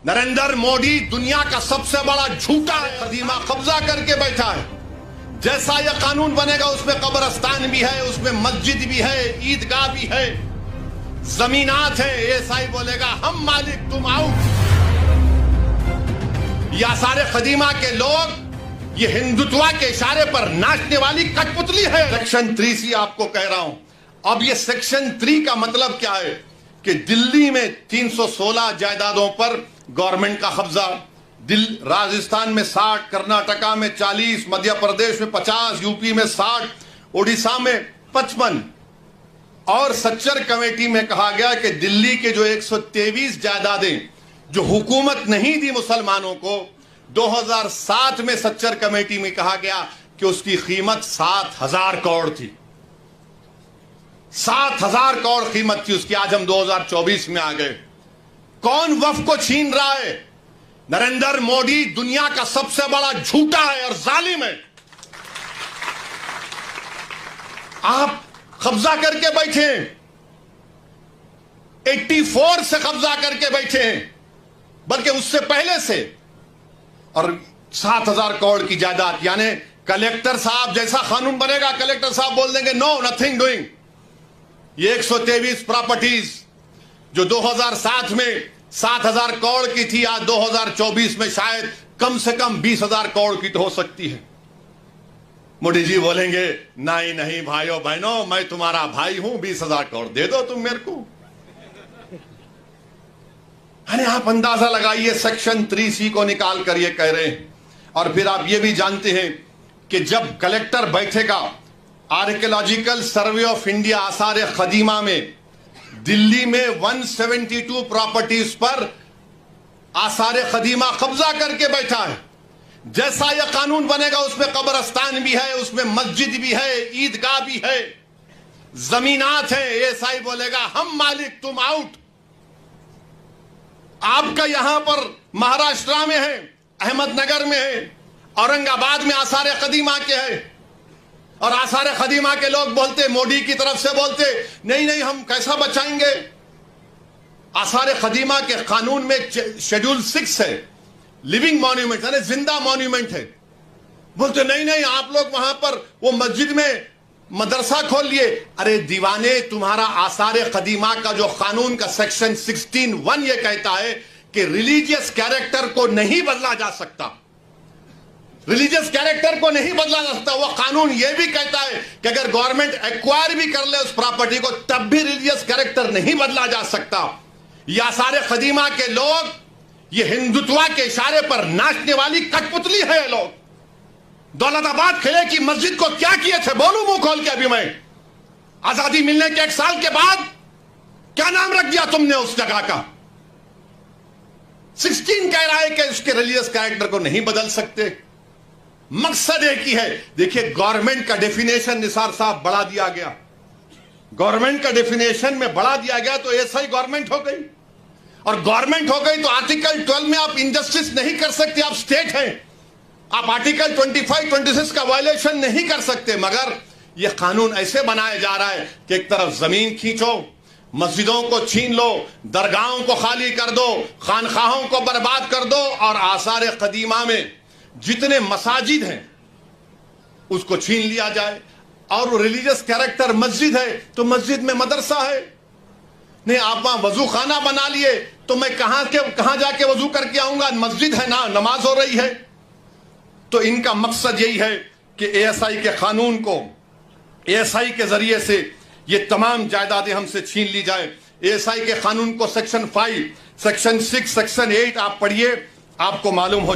नरेंद्र मोदी दुनिया का सबसे बड़ा झूठा है, खदीमा कब्जा करके बैठा है। जैसा यह कानून बनेगा उसमें कब्रिस्तान भी है, उसमें मस्जिद भी है, ईदगाह भी है, जमीनात है। एएसआई बोलेगा हम मालिक तुम आउट। या सारे खदीमा के लोग ये हिंदुत्व के इशारे पर नाचने वाली कठपुतली है। सेक्शन 3C आपको कह रहा हूं। अब ये सेक्शन 3 का मतलब क्या है कि दिल्ली में 316 जायदादों पर गवर्नमेंट का कब्जा, राजस्थान में 60, कर्नाटका में 40, मध्य प्रदेश में 50, यूपी में 60, उड़ीसा में 55। और सच्चर कमेटी में कहा गया कि दिल्ली के जो 123 जायदादें जो हुकूमत नहीं दी मुसलमानों को, 2007 में सच्चर कमेटी में कहा गया कि उसकी कीमत 7,000 करोड़ थी। 7,000 करोड़ कीमत थी उसकी। आज हम 2024 में आ गए। कौन वक्फ को छीन रहा है? नरेंद्र मोदी दुनिया का सबसे बड़ा झूठा है और जालिम है। आप कब्जा करके बैठे हैं, 84 से कब्जा करके बैठे हैं, बल्कि उससे पहले से। और 7,000 करोड़ की जायदाद, यानी कलेक्टर साहब जैसा कानून बनेगा, कलेक्टर साहब बोल देंगे नो नथिंग डूइंग। ये 123 प्रॉपर्टीज जो 2007 में 7,000 करोड़ की थी, आज 2024 में शायद कम से कम 20,000 करोड़ की तो हो सकती है। मोदी जी बोलेंगे नहीं नहीं भाइयों बहनों, मैं तुम्हारा भाई हूं, 20,000 करोड़ दे दो तुम मेरे को। अरे आप अंदाजा लगाइए, सेक्शन 3C को निकाल कर ये कह रहे हैं। और फिर आप ये भी जानते हैं कि जब कलेक्टर बैठेगा आर्कियोलॉजिकल सर्वे ऑफ इंडिया आसार खदीमा में, दिल्ली में 172 प्रॉपर्टीज पर आसार खदीमा कब्जा करके बैठा है। जैसा यह कानून बनेगा उसमें कब्रिस्तान भी है, उसमें मस्जिद भी है, ईदगाह भी है, जमीनात है। एएसआई बोलेगा हम मालिक तुम आउट। आपका यहां पर महाराष्ट्र में है, अहमदनगर में है, औरंगाबाद में आसार खदीमा के है। और आसार खदीमा के लोग बोलते, मोदी की तरफ से बोलते, नहीं नहीं हम कैसा बचाएंगे। आसार खदीमा के कानून में शेड्यूल 6 है, लिविंग मॉन्यूमेंट यानी जिंदा मॉन्यूमेंट है। बोलते नहीं नहीं आप लोग वहां पर वो मस्जिद में मदरसा खोल लिए। अरे दीवाने, तुम्हारा आसार खदीमा का जो कानून का सेक्शन 16(1) ये कहता है कि रिलीजियस कैरेक्टर को नहीं बदला जा सकता। रिलीजियस कैरेक्टर को नहीं बदला जा सकता। वो कानून ये भी कहता है कि अगर गवर्नमेंट एक्वायर भी कर ले उस प्रॉपर्टी को, तब भी रिलीजियस कैरेक्टर नहीं बदला जा सकता। ये आसार खदीमा के लोग ये हिंदुत्व के इशारे पर नाचने वाली कठपुतली है। ये लोग दौलताबाद किले की मस्जिद को क्या किए थे, बोलूं मुंह खोल के अभी मैं? आजादी मिलने के 1 साल के बाद क्या नाम रख दिया तुमने उस जगह का? 16 कह रहा है कि उसके रिलीजियस कैरेक्टर को नहीं बदल सकते। मकसद एक ही है। देखिए, गवर्नमेंट का डेफिनेशन निसार साहब बढ़ा दिया गया। गवर्नमेंट का डेफिनेशन में बढ़ा दिया गया तो ऐसा ही गवर्नमेंट हो गई। और गवर्नमेंट हो गई तो आर्टिकल 12 में आप इनजस्टिस नहीं कर सकते, आप स्टेट हैं। आप आर्टिकल 25, 26 का वायलेशन नहीं कर सकते। मगर यह कानून ऐसे बनाया जा रहा है कि एक तरफ जमीन खींचो, मस्जिदों को छीन लो, दरगाहों को खाली कर दो, खानखाहों को बर्बाद कर दो, और आसार कदीमा में जितने मसाजिद हैं उसको छीन लिया जाए। और रिलीजियस कैरेक्टर मस्जिद है तो मस्जिद में मदरसा है। नहीं, आप वहां वजू खाना बना लिए तो मैं कहां जाके वजू करके आऊंगा? मस्जिद है ना, नमाज हो रही है। तो इनका मकसद यही है कि एएसआई के कानून को, एएसआई के जरिए से ये तमाम जायदादें हमसे छीन ली जाए। एएसआई के कानून को सेक्शन 5, सेक्शन 6, सेक्शन 8 आप पढ़िए, आपको मालूम हो जाए।